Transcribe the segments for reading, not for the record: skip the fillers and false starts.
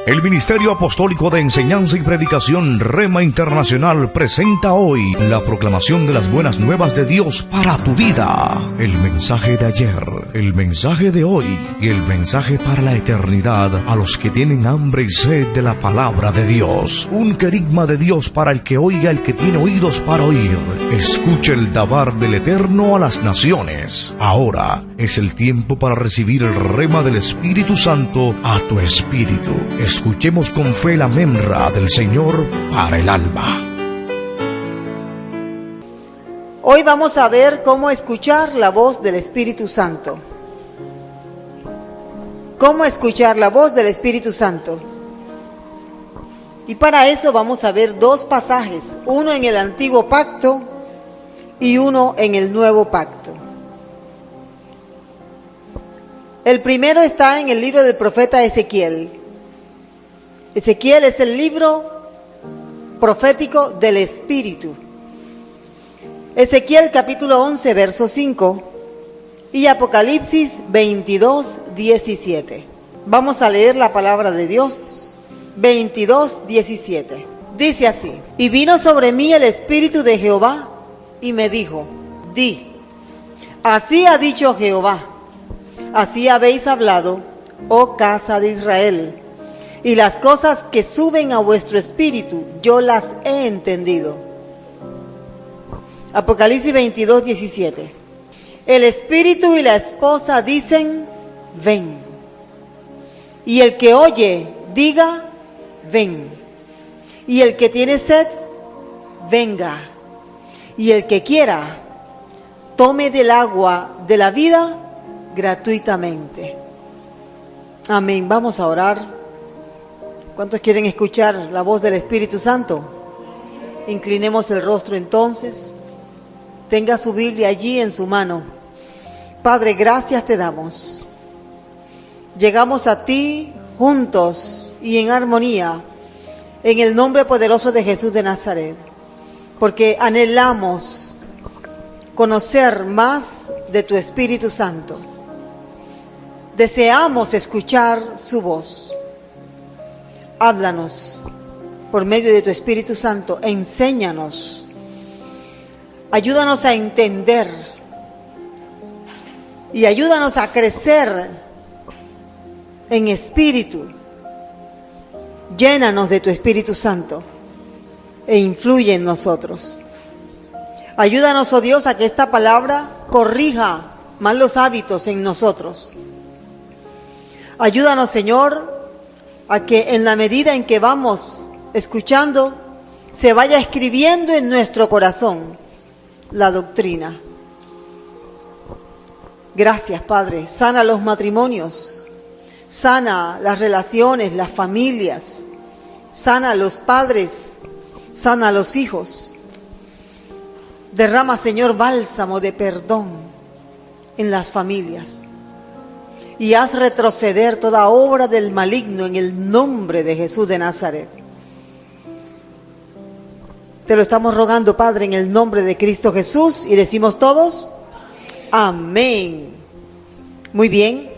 El Ministerio Apostólico de Enseñanza y Predicación Rema Internacional presenta hoy la proclamación de las buenas nuevas de Dios para tu vida. El mensaje de ayer, el mensaje de hoy y el mensaje para la eternidad a los que tienen hambre y sed de la palabra de Dios. Un querigma de Dios para el que oiga, el que tiene oídos para oír. Escuche el dabar del Eterno a las naciones. Ahora es el tiempo para recibir el rema del Espíritu Santo a tu espíritu. Escuchemos con fe la memra del Señor para el alma. Hoy vamos a ver cómo escuchar la voz del Espíritu Santo. Cómo escuchar la voz del Espíritu Santo. Y para eso vamos a ver dos pasajes, uno en el Antiguo Pacto y uno en el Nuevo Pacto. El primero está en el libro del profeta Ezequiel. Ezequiel es el libro profético del Espíritu. Ezequiel capítulo 11, verso 5 y Apocalipsis 22, 17. Vamos a leer la palabra de Dios. 22, 17. Dice así: Y vino sobre mí el Espíritu de Jehová y me dijo, di, así ha dicho Jehová, así habéis hablado, oh casa de Israel, y las cosas que suben a vuestro espíritu, yo las he entendido. Apocalipsis 22, 17. El espíritu y la esposa dicen, ven. Y el que oye, diga, ven. Y el que tiene sed, venga. Y el que quiera, tome del agua de la vida gratuitamente. Amén. Vamos a orar. ¿Cuántos quieren escuchar la voz del Espíritu Santo? Inclinemos el rostro entonces. Tenga su Biblia allí en su mano. Padre, gracias te damos. Llegamos a ti juntos y en armonía, en el nombre poderoso de Jesús de Nazaret, porque anhelamos conocer más de tu Espíritu Santo. Deseamos escuchar su voz. Háblanos por medio de tu Espíritu Santo, enséñanos, ayúdanos a entender y ayúdanos a crecer en espíritu. Llénanos de tu Espíritu Santo e influye en nosotros. Ayúdanos, oh Dios, a que esta palabra corrija malos hábitos en nosotros. Ayúdanos, Señor, a que en la medida en que vamos escuchando, se vaya escribiendo en nuestro corazón la doctrina. Gracias, Padre. Sana los matrimonios, sana las relaciones, las familias, sana a los padres, sana a los hijos. Derrama, Señor, bálsamo de perdón en las familias. Y haz retroceder toda obra del maligno en el nombre de Jesús de Nazaret. Te lo estamos rogando, Padre, en el nombre de Cristo Jesús. Y decimos todos, amén. Muy bien.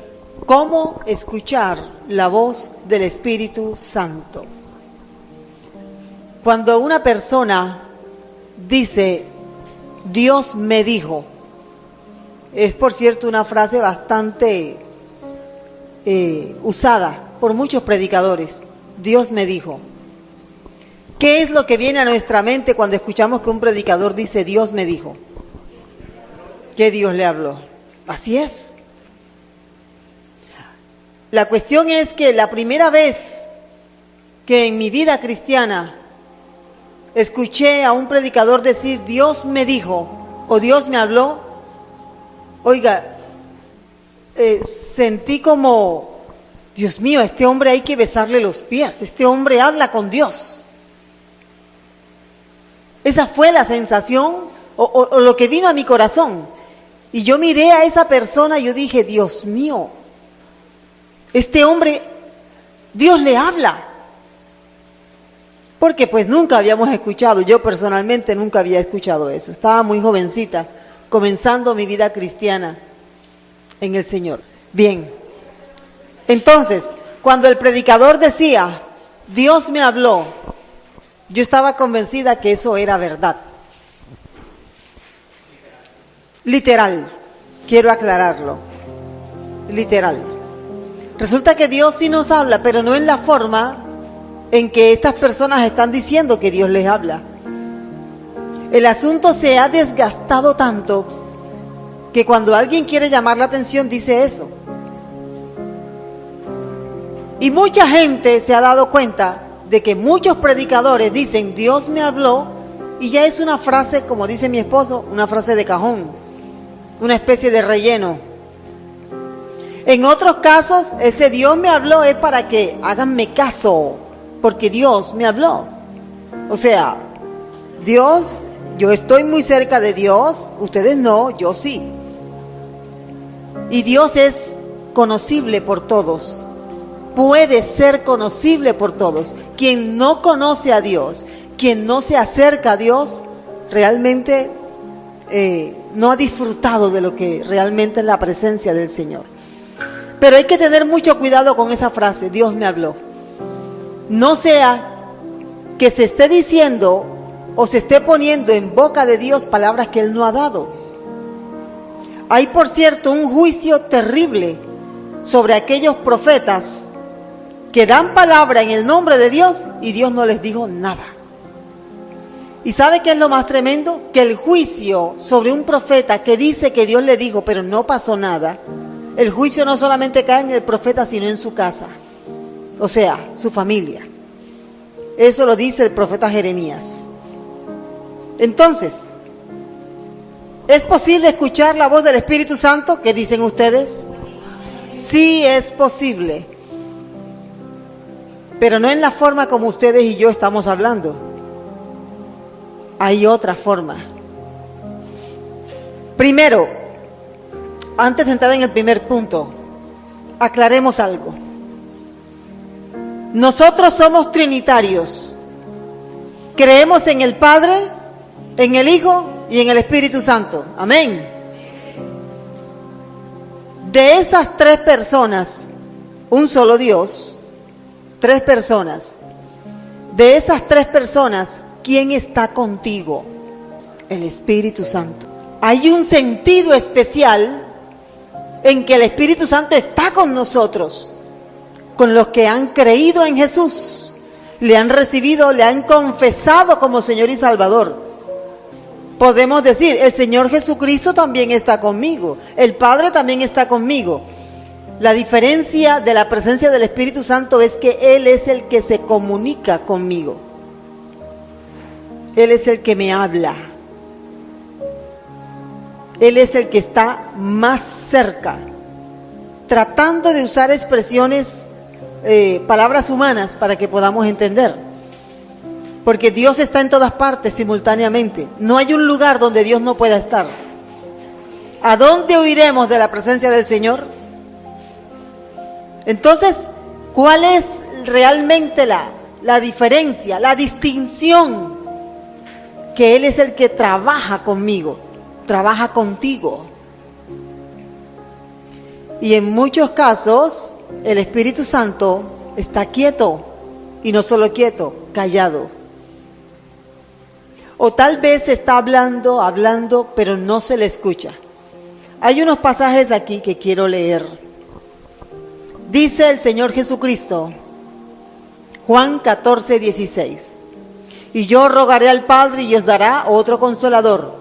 ¿Cómo escuchar la voz del Espíritu Santo? Cuando una persona dice, Dios me dijo, es por cierto una frase bastante usada por muchos predicadores. Dios me dijo. ¿Qué es lo que viene a nuestra mente cuando escuchamos que un predicador dice Dios me dijo? Que Dios le habló. Así es. La cuestión es que la primera vez que en mi vida cristiana escuché a un predicador decir Dios me dijo o Dios me habló, oiga, sentí como, Dios mío, a este hombre hay que besarle los pies, este hombre habla con Dios. Esa fue la sensación o lo que vino a mi corazón. Y yo miré a esa persona y yo dije, Dios mío, este hombre, Dios le habla. Porque pues nunca habíamos escuchado, yo personalmente nunca había escuchado eso. Estaba muy jovencita, comenzando mi vida cristiana en el Señor. Bien, entonces, Cuando el predicador decía, Dios me habló, yo estaba convencida que eso era verdad. Literal, quiero aclararlo. Literal. Resulta que Dios sí nos habla, pero no en la forma en que estas personas están diciendo que Dios les habla. El asunto se ha desgastado tanto que cuando alguien quiere llamar la atención dice eso. Y mucha gente se ha dado cuenta de que muchos predicadores dicen Dios me habló y ya es una frase, como dice mi esposo, una frase de cajón, una especie de relleno. En otros casos, ese Dios me habló es para que háganme caso, porque Dios me habló. O sea, Dios, yo estoy muy cerca de Dios, ustedes no, yo sí. Y Dios es conocible por todos. Puede ser conocible por todos. Quien no conoce a Dios, quien no se acerca a Dios, realmente no ha disfrutado de lo que realmente es la presencia del Señor. Pero hay que tener mucho cuidado con esa frase, Dios me habló. No sea que se esté diciendo o se esté poniendo en boca de Dios palabras que Él no ha dado. Hay, por cierto, un juicio terrible sobre aquellos profetas que dan palabra en el nombre de Dios y Dios no les dijo nada. ¿Y sabe qué es lo más tremendo? Que el juicio sobre un profeta que dice que Dios le dijo, pero no pasó nada, el juicio no solamente cae en el profeta, sino en su casa, o sea, su familia. Eso lo dice el profeta Jeremías. Entonces, ¿es posible escuchar la voz del Espíritu Santo? ¿Qué dicen ustedes? Sí es posible, pero no en la forma como ustedes y yo estamos hablando. Hay otra forma. Primero, antes de entrar en el primer punto, aclaremos algo. Nosotros somos trinitarios. Creemos en el Padre, en el Hijo y en el Espíritu Santo. Amén. De esas tres personas, un solo Dios, tres personas. De esas tres personas, ¿quién está contigo? El Espíritu Santo. Hay un sentido especial en que el Espíritu Santo está con nosotros, con los que han creído en Jesús, le han recibido, le han confesado como Señor y Salvador. Podemos decir, el Señor Jesucristo también está conmigo, el Padre también está conmigo. La diferencia de la presencia del Espíritu Santo es que Él es el que se comunica conmigo. Él es el que me habla. Él es el que está más cerca, tratando de usar expresiones, palabras humanas para que podamos entender. Porque Dios está en todas partes simultáneamente. No hay un lugar donde Dios no pueda estar. ¿A dónde huiremos de la presencia del Señor? Entonces, ¿cuál es realmente la diferencia, la distinción? Que Él es el que trabaja conmigo, trabaja contigo. Y en muchos casos, el Espíritu Santo está quieto, y no solo quieto, callado. O tal vez está hablando, pero no se le escucha. Hay unos pasajes aquí que quiero leer. Dice el Señor Jesucristo, Juan 14:16. Y yo rogaré al Padre y os dará otro consolador,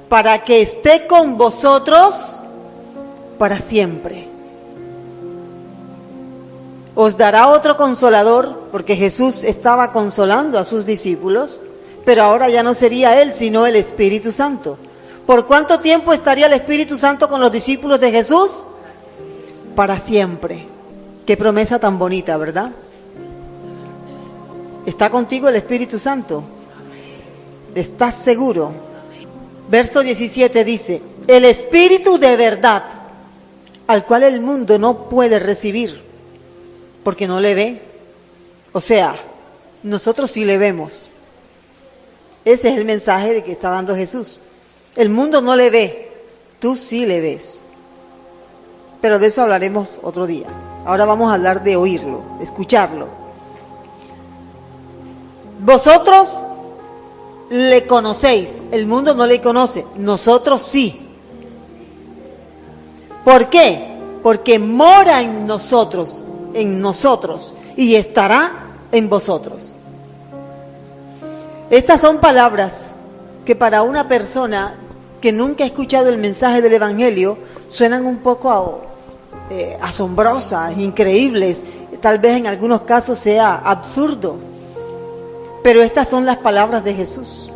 para que esté con vosotros para siempre. Os dará otro consolador, porque Jesús estaba consolando a sus discípulos, pero ahora ya no sería Él, sino el Espíritu Santo. ¿Por cuánto tiempo estaría el Espíritu Santo con los discípulos de Jesús? Para siempre. Qué promesa tan bonita, ¿verdad? ¿Está contigo el Espíritu Santo? ¿Estás seguro? Verso 17 dice, el Espíritu de verdad, al cual el mundo no puede recibir, porque no le ve. O sea, nosotros sí le vemos. Ese es el mensaje de que está dando Jesús. El mundo no le ve, tú sí le ves. Pero de eso hablaremos otro día. Ahora vamos a hablar de oírlo, de escucharlo. Vosotros le conocéis, el mundo no le conoce, nosotros sí. ¿Por qué? Porque mora en nosotros, y estará en vosotros. Estas son palabras que para una persona que nunca ha escuchado el mensaje del Evangelio suenan un poco asombrosas, increíbles, tal vez en algunos casos sea absurdo, pero estas son las palabras de Jesús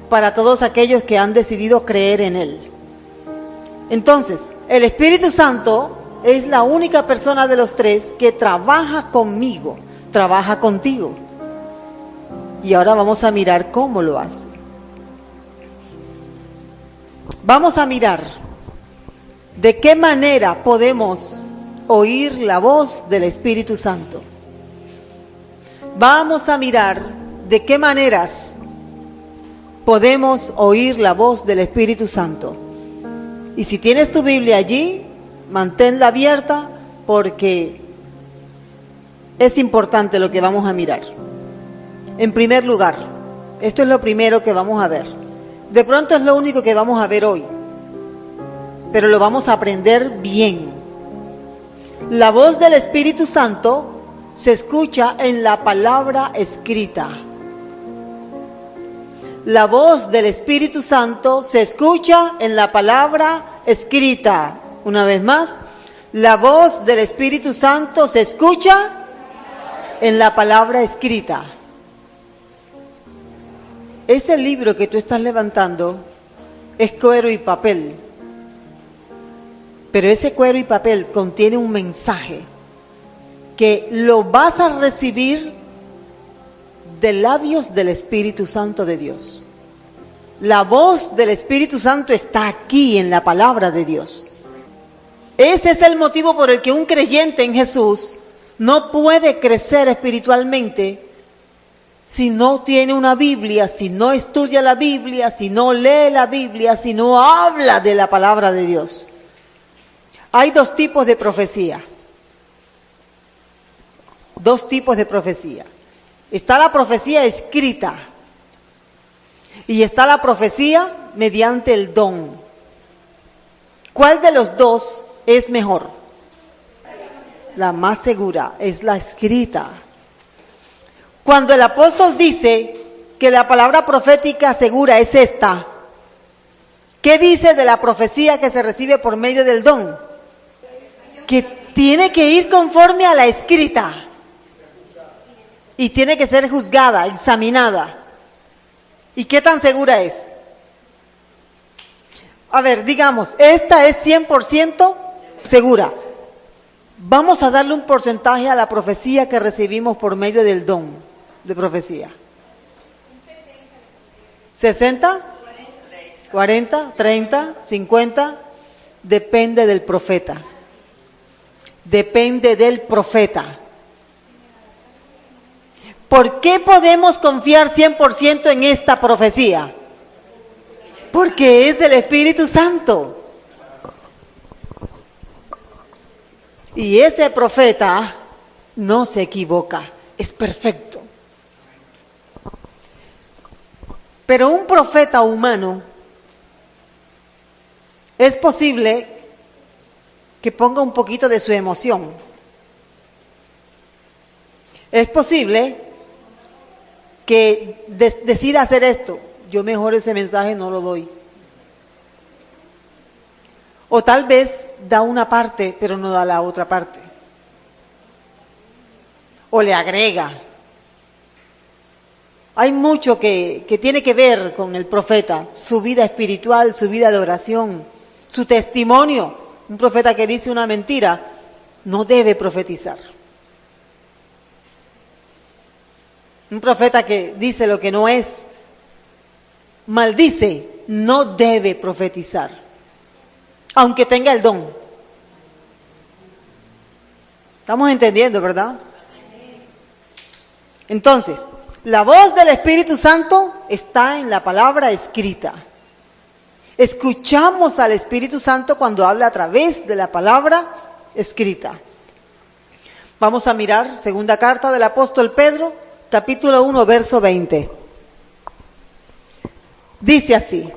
para todos aquellos que han decidido creer en Él. Entonces, el Espíritu Santo es la única persona de los tres que trabaja conmigo, trabaja contigo. Y ahora vamos a mirar cómo lo hace. Vamos a mirar de qué manera podemos oír la voz del Espíritu Santo. Vamos a mirar de qué maneras podemos oír la voz del Espíritu Santo. Y si tienes tu Biblia allí, manténla abierta porque es importante lo que vamos a mirar. En primer lugar, esto es lo primero que vamos a ver. De pronto es lo único que vamos a ver hoy, pero lo vamos a aprender bien. La voz del Espíritu Santo se escucha en la palabra escrita. La voz del Espíritu Santo se escucha en la palabra escrita. Una vez más, la voz del Espíritu Santo se escucha en la palabra escrita. Ese libro que tú estás levantando es cuero y papel, pero ese cuero y papel contiene un mensaje que lo vas a recibir de labios del Espíritu Santo de Dios. La voz del Espíritu Santo está aquí en la palabra de Dios. Ese es el motivo por el que un creyente en Jesús no puede crecer espiritualmente si no tiene una Biblia, si no estudia la Biblia, si no lee la Biblia, si no habla de la palabra de Dios. Hay dos tipos de profecía. Dos tipos de profecía. Está la profecía escrita y está la profecía mediante el don. ¿Cuál de los dos es mejor? La más segura es la escrita. Cuando el apóstol dice que la palabra profética segura es esta, ¿qué dice de la profecía que se recibe por medio del don? Que tiene que ir conforme a la escrita y tiene que ser juzgada, examinada. ¿Y qué tan segura es? A ver, digamos, esta es 100% segura. Vamos a darle un porcentaje a la profecía que recibimos por medio del don de profecía. 60, 40, 30, 50, depende del profeta. Depende del profeta. ¿Por qué podemos confiar 100% en esta profecía? Porque es del Espíritu Santo. Y ese profeta no se equivoca, es perfecto. Pero un profeta humano es posible que ponga un poquito de su emoción. Es posible que decida hacer esto. Yo mejor ese mensaje no lo doy. O tal vez da una parte, pero no da la otra parte. O le agrega. Hay mucho que tiene que ver con el profeta, su vida espiritual, su vida de oración, su testimonio. Un profeta que dice una mentira no debe profetizar. Un profeta que dice lo que no es, maldice, no debe profetizar, aunque tenga el don. ¿Estamos entendiendo, verdad? Entonces, la voz del Espíritu Santo está en la palabra escrita. Escuchamos al Espíritu Santo cuando habla a través de la palabra escrita. Vamos a mirar segunda carta del apóstol Pedro, capítulo 1, verso 20. Dice así,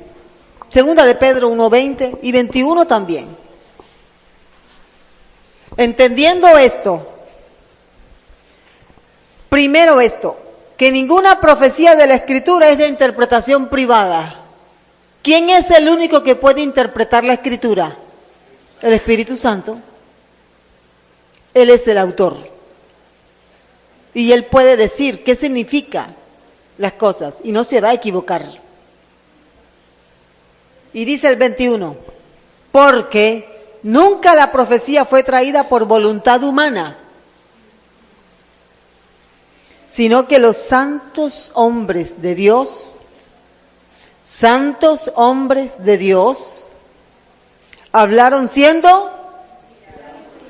segunda de Pedro 1, 20 y 21 también. Entendiendo esto, primero esto, que ninguna profecía de la Escritura es de interpretación privada. ¿Quién es el único que puede interpretar la Escritura? El Espíritu Santo. Él es el autor. Y Él puede decir qué significa las cosas y no se va a equivocar. Y dice el 21, porque nunca la profecía fue traída por voluntad humana, sino que los santos hombres de Dios, hablaron siendo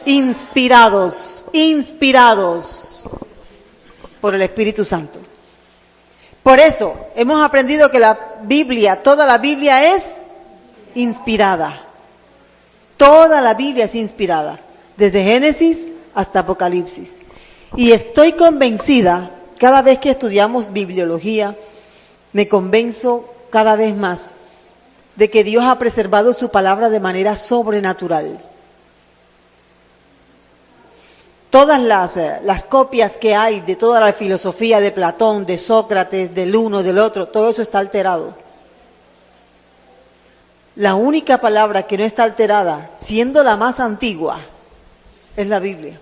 inspirados por el Espíritu Santo. Por eso hemos aprendido que la Biblia, toda la Biblia es inspirada. Toda la Biblia es inspirada, desde Génesis hasta Apocalipsis. Y estoy convencida, cada vez que estudiamos bibliología, me convenzo cada vez más de que Dios ha preservado su palabra de manera sobrenatural. Todas las copias que hay de toda la filosofía de Platón, de Sócrates, del uno, del otro, todo eso está alterado. La única palabra que no está alterada, siendo la más antigua, es la Biblia.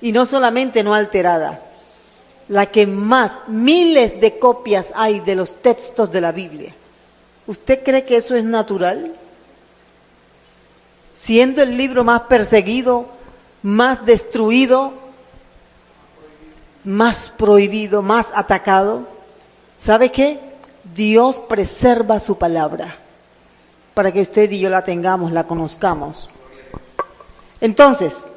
Y no solamente no alterada, la que más, miles de copias hay de los textos de la Biblia. ¿Usted cree que eso es natural? Siendo el libro más perseguido, más destruido, más prohibido, más atacado. ¿Sabe qué? Dios preserva su palabra para que usted y yo la tengamos, la conozcamos. Entonces,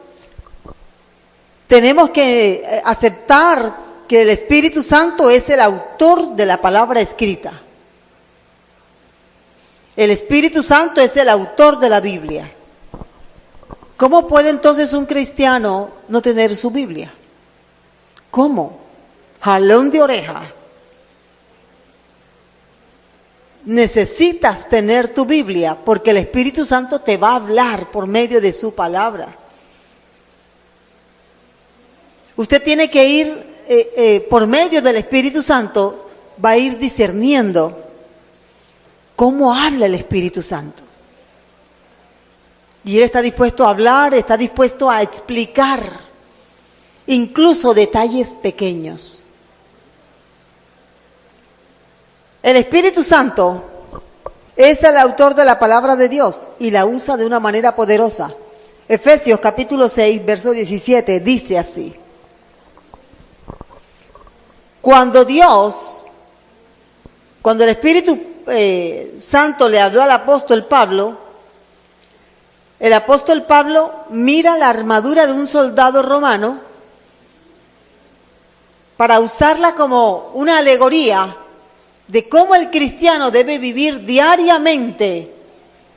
tenemos que aceptar que el Espíritu Santo es el autor de la palabra escrita. El Espíritu Santo es el autor de la Biblia. ¿Cómo puede entonces un cristiano no tener su Biblia? ¿Cómo? Jalón de oreja. Necesitas tener tu Biblia porque el Espíritu Santo te va a hablar por medio de su palabra. Usted tiene que ir por medio del Espíritu Santo, va a ir discerniendo cómo habla el Espíritu Santo. Y Él está dispuesto a hablar, está dispuesto a explicar, incluso detalles pequeños. El Espíritu Santo es el autor de la palabra de Dios y la usa de una manera poderosa. Efesios capítulo 6, verso 17 dice así. Cuando el Espíritu Santo le habló al apóstol Pablo, el apóstol Pablo mira la armadura de un soldado romano para usarla como una alegoría de cómo el cristiano debe vivir diariamente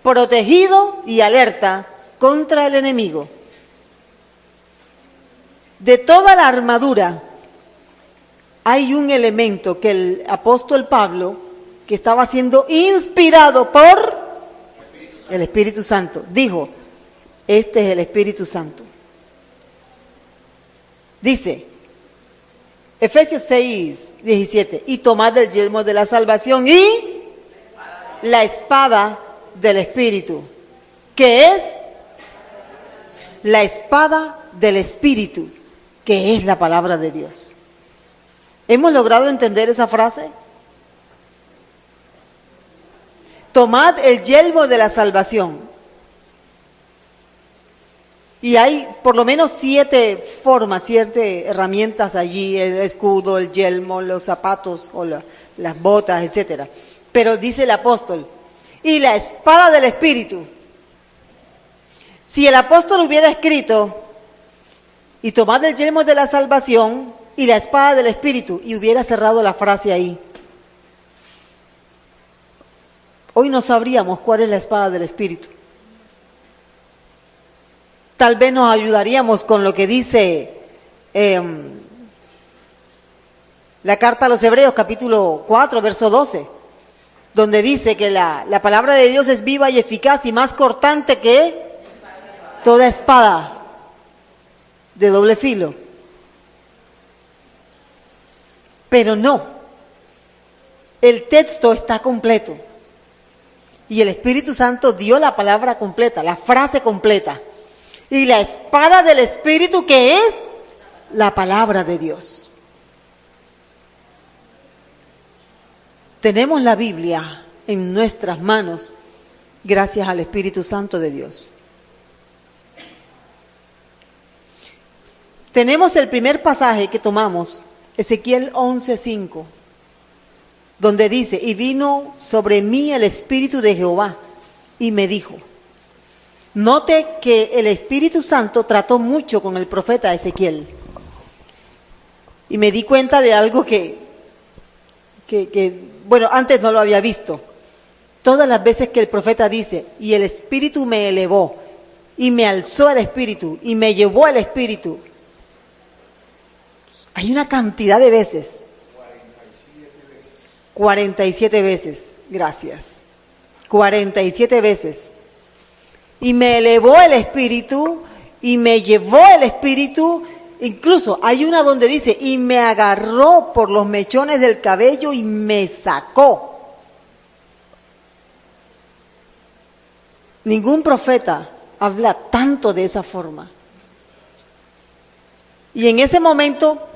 protegido y alerta contra el enemigo. De toda la armadura hay un elemento que el apóstol Pablo, que estaba siendo inspirado por el Espíritu Santo, dijo, este es el Espíritu Santo. Dice, Efesios 6, 17, y tomad el yelmo de la salvación y la espada del Espíritu, que es la espada del Espíritu, que es la palabra de Dios. ¿Hemos logrado entender esa frase? Tomad el yelmo de la salvación. Y hay por lo menos 7 formas, 7 herramientas allí, el escudo, el yelmo, los zapatos o las botas, etcétera. Pero dice el apóstol, y la espada del Espíritu. Si el apóstol hubiera escrito, y tomad el yelmo de la salvación y la espada del Espíritu, y hubiera cerrado la frase ahí, hoy no sabríamos cuál es la espada del Espíritu. Tal vez nos ayudaríamos con lo que dice la carta a los Hebreos, capítulo 4, verso 12, donde dice que la palabra de Dios es viva y eficaz y más cortante que toda espada de doble filo. Pero no, el texto está completo y el Espíritu Santo dio la palabra completa, la frase completa, y la espada del Espíritu, que es la palabra de Dios. Tenemos la Biblia en nuestras manos gracias al Espíritu Santo de Dios. Tenemos el primer pasaje que tomamos, Ezequiel 11:5, donde dice: y vino sobre mí el Espíritu de Jehová y me dijo. Note que el Espíritu Santo trató mucho con el profeta Ezequiel. Y me di cuenta de algo que bueno, antes no lo había visto. Todas las veces que el profeta dice, y el Espíritu me elevó, y me alzó el Espíritu, y me llevó el Espíritu, hay una cantidad de veces. 47 veces, gracias. 47 veces. Y me elevó el Espíritu, y me llevó el Espíritu. Incluso hay una donde dice, y me agarró por los mechones del cabello y me sacó. Ningún profeta habla tanto de esa forma. Y en ese momento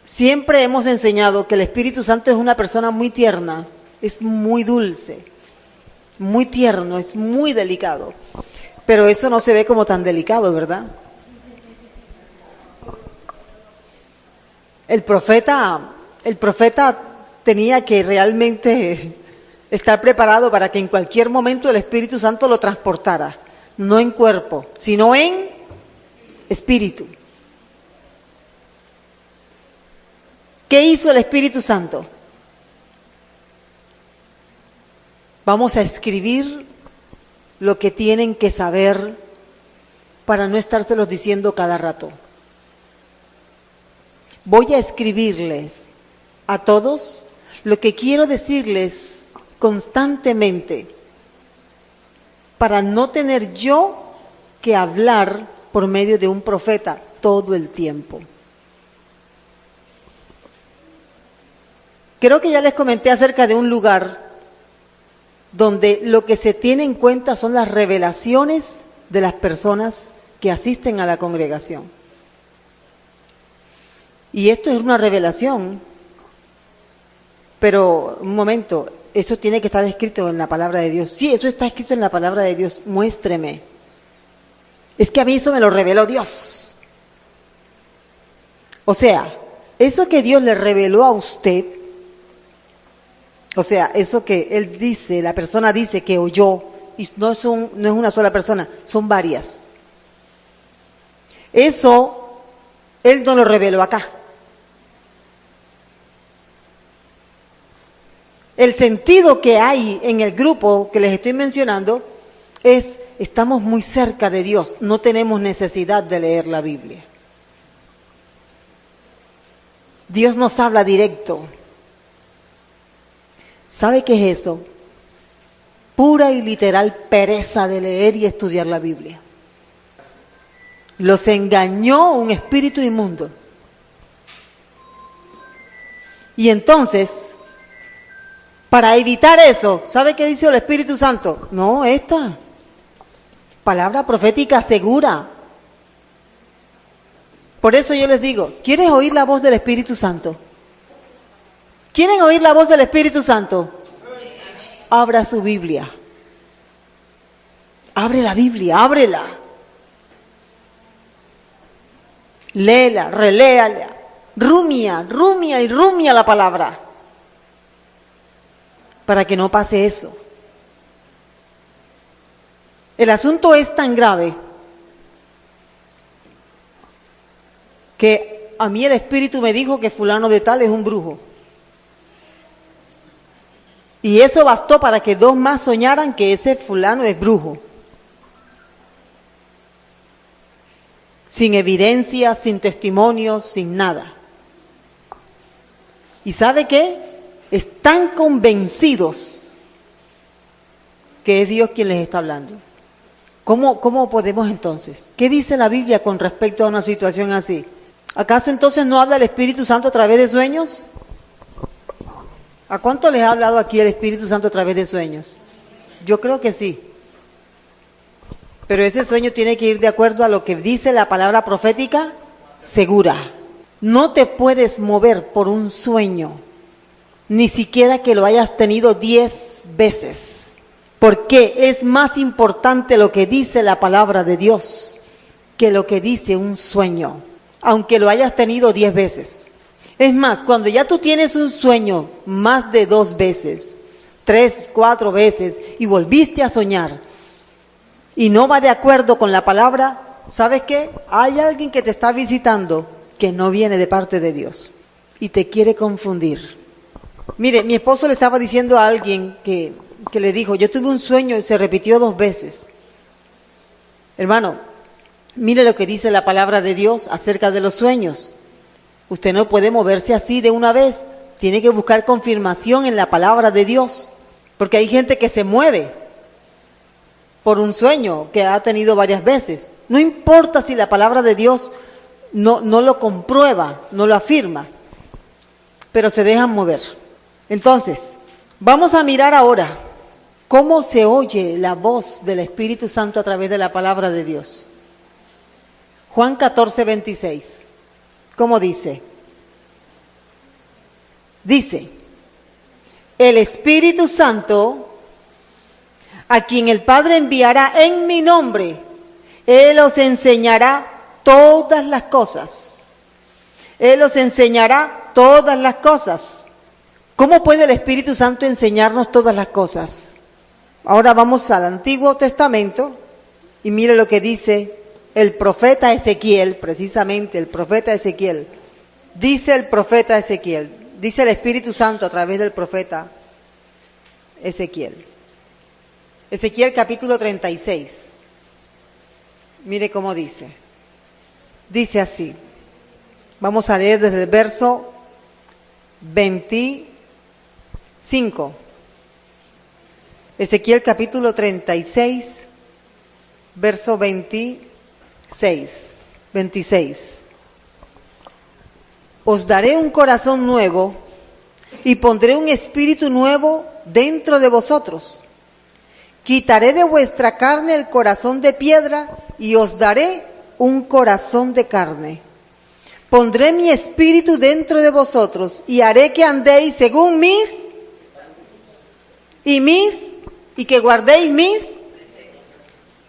siempre hemos enseñado que el Espíritu Santo es una persona muy tierna, es muy dulce, muy tierno, es muy delicado. Pero eso no se ve como tan delicado, ¿verdad? El profeta tenía que realmente estar preparado para que en cualquier momento el Espíritu Santo lo transportara, no en cuerpo, sino en espíritu. ¿Qué hizo el Espíritu Santo? Vamos a escribir lo que tienen que saber para no estárselos diciendo cada rato. Voy a escribirles a todos lo que quiero decirles constantemente para no tener yo que hablar por medio de un profeta todo el tiempo. Creo que ya les comenté acerca de un lugar donde lo que se tiene en cuenta son las revelaciones de las personas que asisten a la congregación. Y esto es una revelación, pero un momento, eso tiene que estar escrito en la palabra de Dios. Sí, eso está escrito en la palabra de Dios, muéstreme. Es que a mí eso me lo reveló Dios. O sea, eso que Dios le reveló a usted, o sea, eso que él dice, la persona dice que oyó, y no es una sola persona, son varias. Eso, él no lo reveló acá. El sentido que hay en el grupo que les estoy mencionando es, estamos muy cerca de Dios, no tenemos necesidad de leer la Biblia. Dios nos habla directo. ¿Sabe qué es eso? Pura y literal pereza de leer y estudiar la Biblia. Los engañó un espíritu inmundo. Y entonces, para evitar eso, ¿sabe qué dice el Espíritu Santo? No, esta palabra profética segura. Por eso yo les digo, ¿quieres oír la voz del Espíritu Santo? ¿Quieren oír la voz del Espíritu Santo? Abra su Biblia. Abre la Biblia, ábrela. Léela, reléala. Rumia y rumia la palabra. Para que no pase eso. El asunto es tan grave que a mí el Espíritu me dijo que fulano de tal es un brujo. Y eso bastó para que 2 más soñaran que ese fulano es brujo. sin evidencia, sin testimonios, sin nada. ¿Y sabe qué? Están convencidos que es Dios quien les está hablando. ¿Cómo podemos entonces? ¿Qué dice la Biblia con respecto a una situación así? ¿Acaso entonces no habla el Espíritu Santo a través de sueños? ¿A cuánto les ha hablado aquí el Espíritu Santo a través de sueños? Yo creo que sí. Pero ese sueño tiene que ir de acuerdo a lo que dice la palabra profética segura. No te puedes mover por un sueño, ni siquiera que lo hayas tenido 10 veces. Porque es más importante lo que dice la palabra de Dios que lo que dice un sueño, aunque lo hayas tenido 10 veces. Es más, cuando ya tú tienes un sueño más de 2 veces, 3, 4 veces, y volviste a soñar, y no va de acuerdo con la palabra, ¿sabes qué? Hay alguien que te está visitando que no viene de parte de Dios y te quiere confundir. Mire, mi esposo le estaba diciendo a alguien que le dijo, yo tuve un sueño y se repitió 2 veces. Hermano, mire lo que dice la palabra de Dios acerca de los sueños. Usted no puede moverse así de una vez, tiene que buscar confirmación en la palabra de Dios, porque hay gente que se mueve por un sueño que ha tenido varias veces. No importa si la palabra de Dios no lo comprueba, no lo afirma, pero se dejan mover. Entonces, vamos a mirar ahora cómo se oye la voz del Espíritu Santo a través de la palabra de Dios. Juan 14:26. ¿Cómo dice? Dice, el Espíritu Santo, a quien el Padre enviará en mi nombre, Él os enseñará todas las cosas. Él os enseñará todas las cosas. ¿Cómo puede el Espíritu Santo enseñarnos todas las cosas? Ahora vamos al Antiguo Testamento y mire lo que dice el profeta Ezequiel, precisamente el profeta Ezequiel. Dice el profeta Ezequiel, dice el Espíritu Santo a través del profeta Ezequiel. Ezequiel capítulo 36. Mire cómo dice. Dice así. Vamos a leer desde el verso 25. Ezequiel capítulo 36, verso 26. Os daré un corazón nuevo y pondré un espíritu nuevo dentro de vosotros. Quitaré de vuestra carne el corazón de piedra y os daré un corazón de carne. Pondré mi espíritu dentro de vosotros y haré que andéis según y que guardéis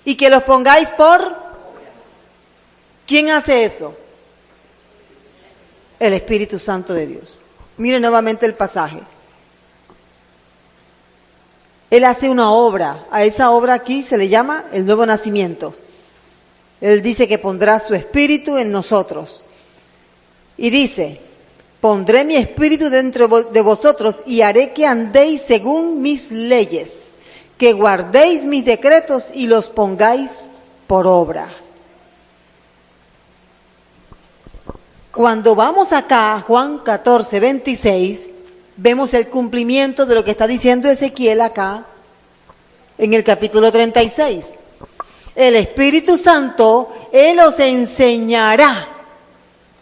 y que los pongáis por... ¿Quién hace eso? El Espíritu Santo de Dios. Mire nuevamente el pasaje. Él hace una obra. A esa obra aquí se le llama el nuevo nacimiento. Él dice que pondrá su espíritu en nosotros. Y dice, pondré mi espíritu dentro de vosotros y haré que andéis según mis leyes, que guardéis mis decretos y los pongáis por obra. Cuando vamos acá, Juan 14:26, vemos el cumplimiento de lo que está diciendo Ezequiel acá en el capítulo 36. El Espíritu Santo, Él os enseñará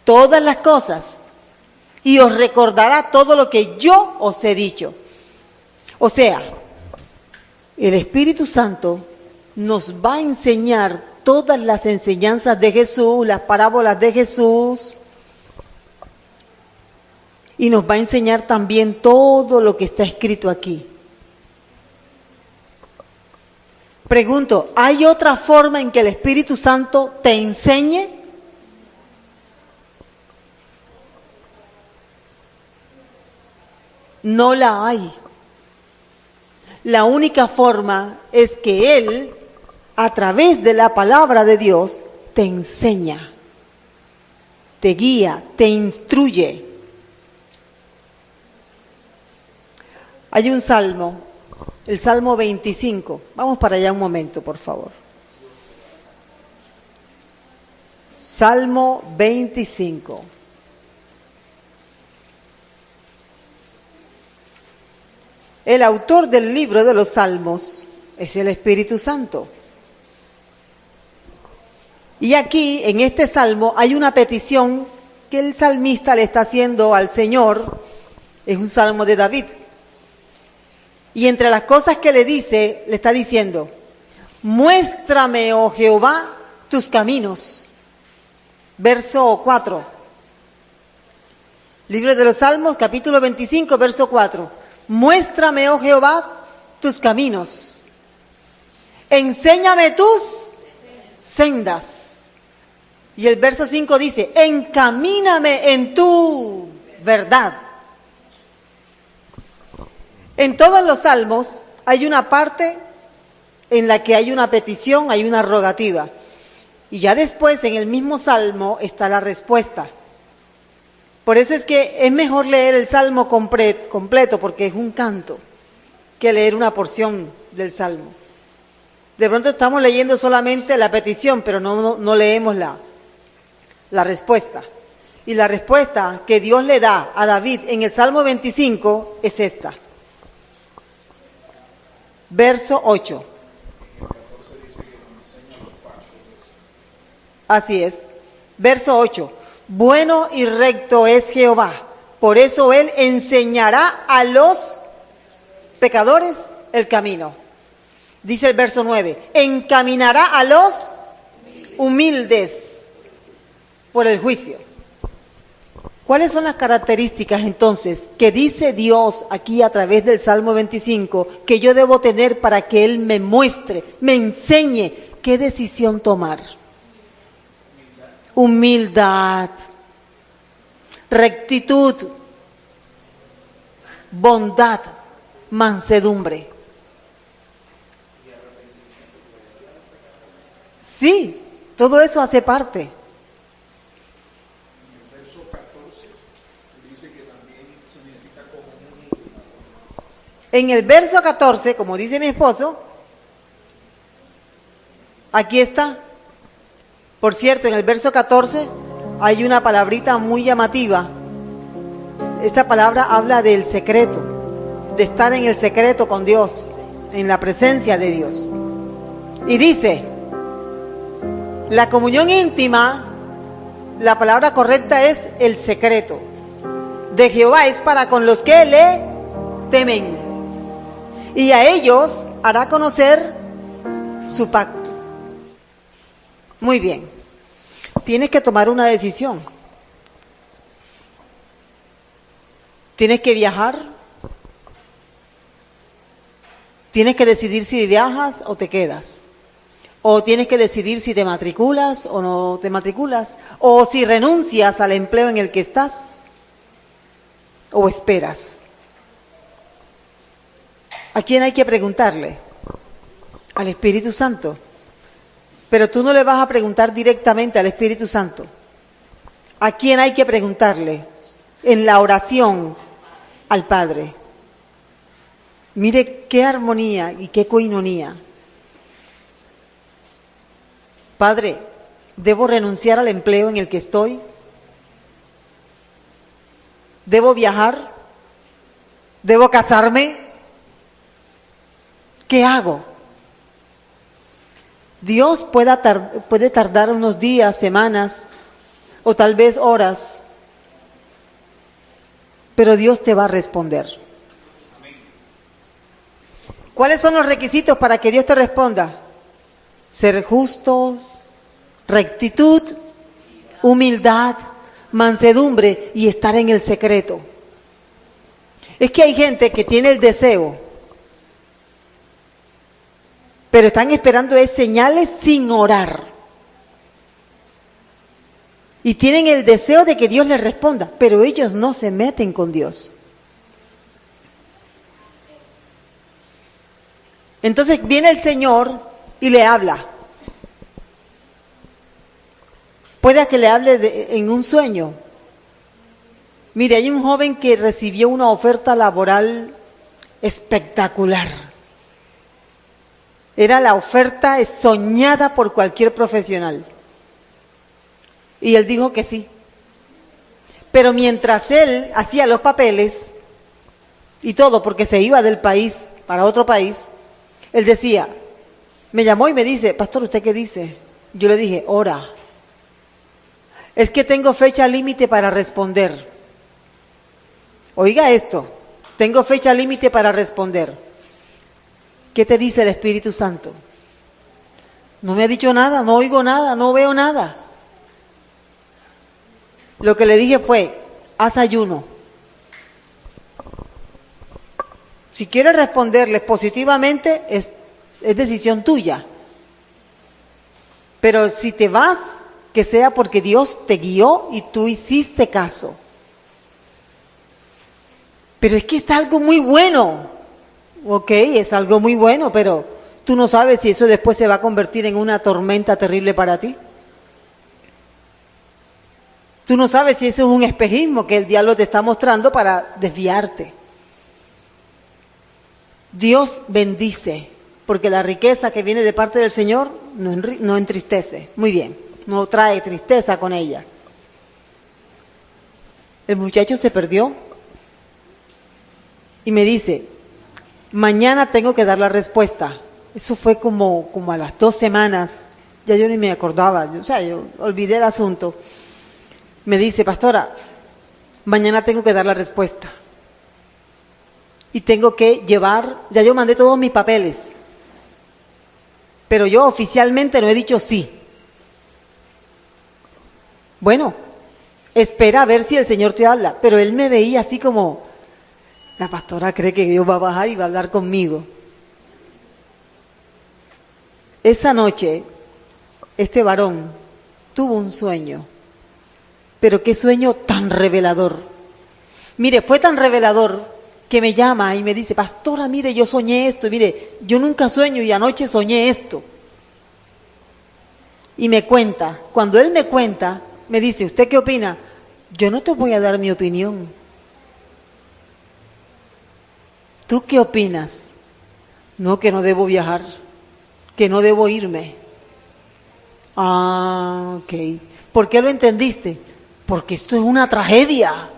todas las cosas y os recordará todo lo que yo os he dicho. O sea, el Espíritu Santo nos va a enseñar todas las enseñanzas de Jesús, las parábolas de Jesús, y nos va a enseñar también todo lo que está escrito aquí. Pregunto, ¿hay otra forma en que el Espíritu Santo te enseñe? No la hay. La única forma es que Él, a través de la palabra de Dios, te enseña, te guía, te instruye. Hay un salmo, el Salmo 25. Vamos para allá un momento, por favor. Salmo 25. El autor del libro de los Salmos es el Espíritu Santo. Y aquí, en este salmo, hay una petición que el salmista le está haciendo al Señor. Es un salmo de David. Y entre las cosas que le dice, le está diciendo: muéstrame, oh Jehová, tus caminos. Verso 4. Libro de los Salmos, capítulo 25, verso 4. Muéstrame, oh Jehová, tus caminos. Enséñame tus sendas. Y el verso 5 dice: encamíname en tu verdad. En todos los salmos hay una parte en la que hay una petición, hay una rogativa. Y ya después, en el mismo salmo, está la respuesta. Por eso es que es mejor leer el salmo completo, porque es un canto, que leer una porción del salmo. De pronto estamos leyendo solamente la petición, pero no leemos la respuesta. Y la respuesta que Dios le da a David en el Salmo 25 es esta. Verso 8. Así es. Verso 8. Bueno y recto es Jehová, por eso Él enseñará a los pecadores el camino. Dice el verso 9, encaminará a los humildes por el juicio. ¿Cuáles son las características entonces que dice Dios aquí a través del Salmo 25 que yo debo tener para que Él me muestre, me enseñe qué decisión tomar? Humildad, rectitud, bondad, mansedumbre. Sí, todo eso hace parte. En el verso 14, como dice mi esposo, aquí está. Por cierto, en el verso 14 hay una palabrita muy llamativa. Esta palabra habla del secreto, de estar en el secreto con Dios, en la presencia de Dios. Y dice, la comunión íntima, la palabra correcta es el secreto de Jehová, es para con los que le temen. Y a ellos hará conocer su pacto. Muy bien. Tienes que tomar una decisión. Tienes que viajar. Tienes que decidir si viajas o te quedas. O tienes que decidir si te matriculas o no te matriculas. O si renuncias al empleo en el que estás. O esperas. ¿A quién hay que preguntarle? Al Espíritu Santo. Pero tú no le vas a preguntar directamente al Espíritu Santo. ¿A quién hay que preguntarle? En la oración al Padre. Mire qué armonía y qué coinonía. Padre, ¿debo renunciar al empleo en el que estoy? ¿Debo viajar? ¿Debo casarme? ¿Qué hago? Dios puede tardar unos días, semanas o tal vez horas, pero Dios te va a responder. ¿Cuáles son los requisitos para que Dios te responda? Ser justo, rectitud, humildad, mansedumbre y estar en el secreto. Es que hay gente que tiene el deseo, pero están esperando señales sin orar. Y tienen el deseo de que Dios les responda, pero ellos no se meten con Dios. Entonces viene el Señor y le habla. Puede que le hable en un sueño. Mire, hay un joven que recibió una oferta laboral espectacular. Era la oferta soñada por cualquier profesional. Y él dijo que sí. Pero mientras él hacía los papeles y todo, porque se iba del país para otro país, él decía, me llamó y me dice, pastor, ¿usted qué dice? Yo le dije, ora. Es que tengo fecha límite para responder. Oiga esto, tengo fecha límite para responder. ¿Qué te dice el Espíritu Santo? No me ha dicho nada, no oigo nada, no veo nada. Lo que le dije fue, haz ayuno. Si quieres responderles positivamente, es decisión tuya. Pero si te vas, que sea porque Dios te guió y tú hiciste caso. Pero es que es algo muy bueno. Ok, es algo muy bueno, pero tú no sabes si eso después se va a convertir en una tormenta terrible para ti. Tú no sabes si eso es un espejismo que el diablo te está mostrando para desviarte. Dios bendice, porque la riqueza que viene de parte del Señor no entristece. Muy bien, no trae tristeza con ella. El muchacho se perdió y me dice, mañana tengo que dar la respuesta. Eso fue como a las 2 semanas, ya yo ni me acordaba, yo olvidé el asunto. Me dice, pastora, mañana tengo que dar la respuesta. Y tengo que llevar, ya yo mandé todos mis papeles, pero yo oficialmente no he dicho sí. Bueno, espera a ver si el Señor te habla. Pero él me veía así como, la pastora cree que Dios va a bajar y va a hablar conmigo. Esa noche, este varón tuvo un sueño. Pero qué sueño tan revelador. Mire, fue tan revelador que me llama y me dice, pastora, mire, yo soñé esto. Y mire, yo nunca sueño y anoche soñé esto. Y me cuenta, cuando él me cuenta, me dice, ¿usted qué opina? Yo no te voy a dar mi opinión. ¿Tú qué opinas? No, que no debo viajar, que no debo irme. Ah, ok. ¿Por qué lo entendiste? Porque esto es una tragedia.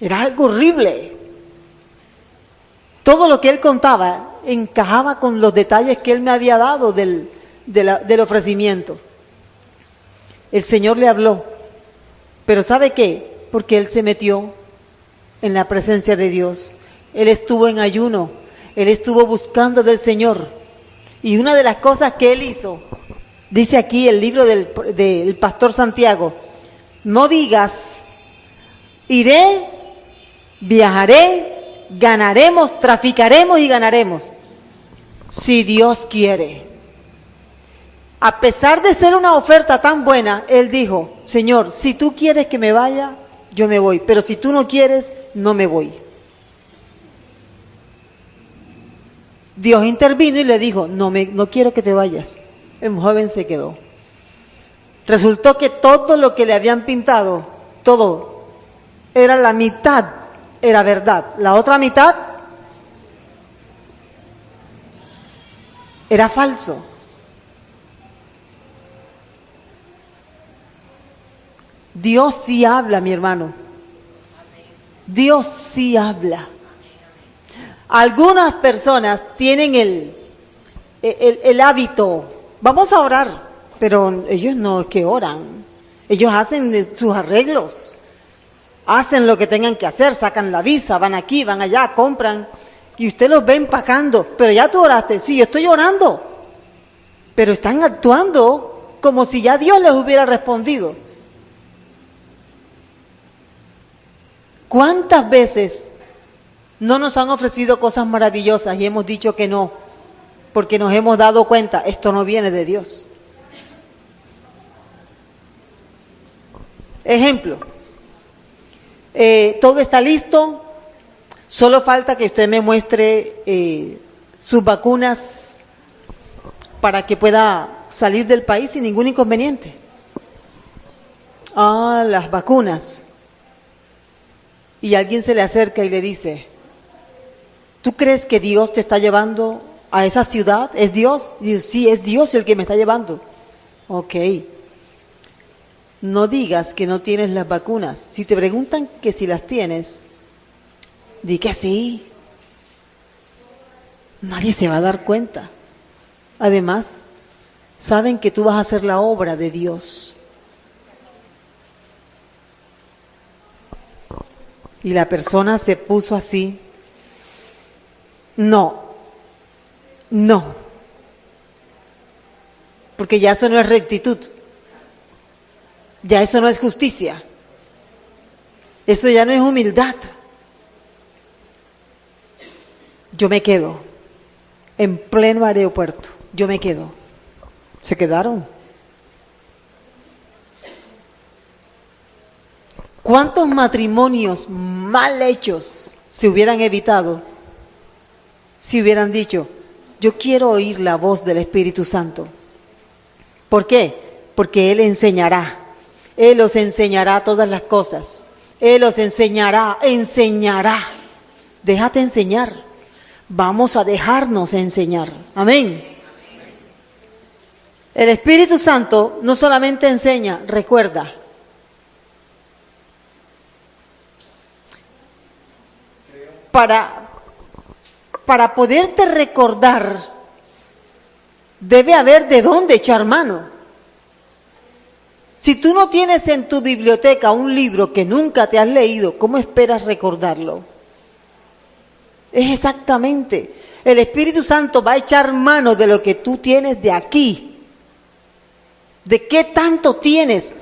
Era algo horrible. Todo lo que él contaba encajaba con los detalles que él me había dado del ofrecimiento. El Señor le habló. Pero ¿sabe qué? Porque él se metió en la presencia de Dios. Él estuvo en ayuno. Él estuvo buscando del Señor. Y una de las cosas que él hizo, dice aquí el libro del pastor Santiago, no digas, iré, viajaré, ganaremos, traficaremos y ganaremos, si Dios quiere. A pesar de ser una oferta tan buena, él dijo, Señor, si tú quieres que me vaya, yo me voy, pero si tú no quieres, no me voy. Dios intervino y le dijo, no quiero que te vayas. El joven se quedó. Resultó que todo lo que le habían pintado, todo, era la mitad, era verdad. La otra mitad era falso. Dios sí habla, mi hermano. Dios sí habla. Algunas personas tienen el hábito, vamos a orar, pero ellos no es que oran, ellos hacen sus arreglos, hacen lo que tengan que hacer, sacan la visa, van aquí, van allá, compran, y usted los ve empacando, pero ya tú oraste, sí, yo estoy orando, pero están actuando como si ya Dios les hubiera respondido. ¿Cuántas veces no nos han ofrecido cosas maravillosas y hemos dicho que no? Porque nos hemos dado cuenta, esto no viene de Dios. Ejemplo, todo está listo, solo falta que usted me muestre sus vacunas para que pueda salir del país sin ningún inconveniente. Ah, las vacunas. Y alguien se le acerca y le dice, ¿tú crees que Dios te está llevando a esa ciudad? ¿Es Dios? Y dice, sí, es Dios el que me está llevando. Ok. no digas que no tienes las vacunas. Si te preguntan que si las tienes, di que sí. Nadie se va a dar cuenta. Además, saben que tú vas a hacer la obra de Dios. Y la persona se puso así. No. Porque ya eso no es rectitud. Ya eso no es justicia. Eso ya no es humildad. Yo me quedo. En pleno aeropuerto. Yo me quedo. Se quedaron. ¿Cuántos matrimonios mal hechos se hubieran evitado si hubieran dicho, yo quiero oír la voz del Espíritu Santo? ¿Por qué? Porque Él enseñará. Él os enseñará todas las cosas. Él os enseñará. Déjate enseñar. Vamos a dejarnos enseñar. Amén. El Espíritu Santo no solamente enseña, recuerda. Para poderte recordar, debe haber de dónde echar mano. Si tú no tienes en tu biblioteca un libro que nunca te has leído, ¿cómo esperas recordarlo? Es exactamente. El Espíritu Santo va a echar mano de lo que tú tienes de aquí. ¿De qué tanto tienes?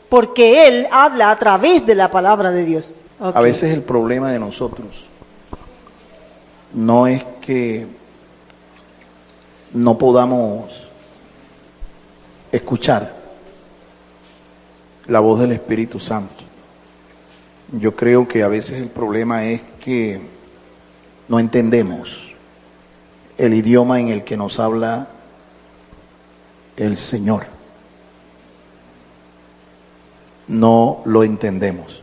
Porque Él habla a través de la palabra de Dios. A veces el problema de nosotros no es que no podamos escuchar la voz del Espíritu Santo. Yo creo que a veces el problema es que no entendemos el idioma en el que nos habla el Señor. No lo entendemos.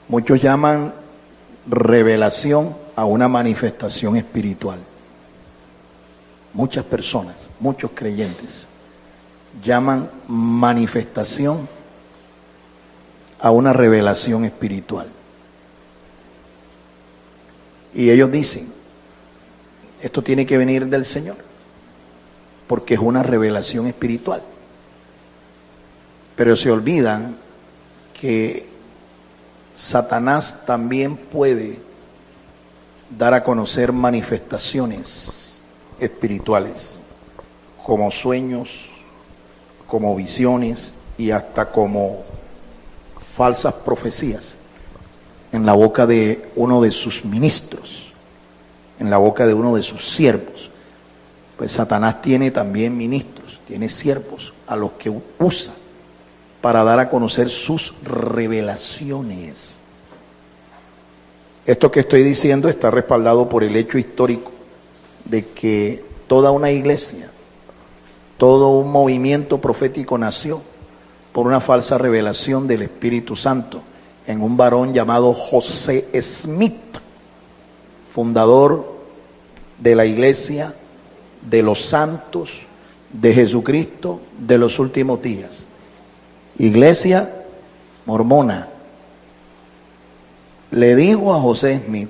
Muchos llaman revelación a una manifestación espiritual. Muchas personas, muchos creyentes, llaman manifestación a una revelación espiritual. Y ellos dicen, esto tiene que venir del Señor, porque es una revelación espiritual. Pero se olvidan que Satanás también puede dar a conocer manifestaciones espirituales, como sueños, como visiones y hasta como falsas profecías en la boca de uno de sus ministros, en la boca de uno de sus siervos. Pues Satanás tiene también ministros, tiene siervos a los que usa para dar a conocer sus revelaciones. Esto que estoy diciendo está respaldado por el hecho histórico de que toda una iglesia, todo un movimiento profético nació por una falsa revelación del Espíritu Santo en un varón llamado José Smith, fundador de la iglesia de los santos de Jesucristo de los últimos días. Iglesia mormona. Le dijo a José Smith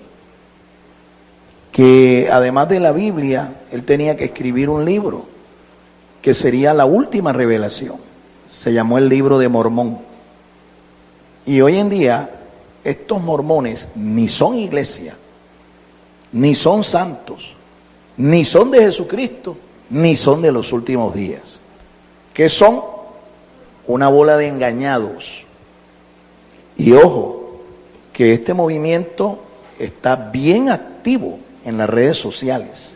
que además de la Biblia, él tenía que escribir un libro que sería la última revelación. Se llamó el Libro de Mormón. Y hoy en día, estos mormones ni son iglesia, ni son santos, ni son de Jesucristo, ni son de los últimos días. ¿Qué son? Una bola de engañados. Y ojo, que este movimiento está bien activo en las redes sociales.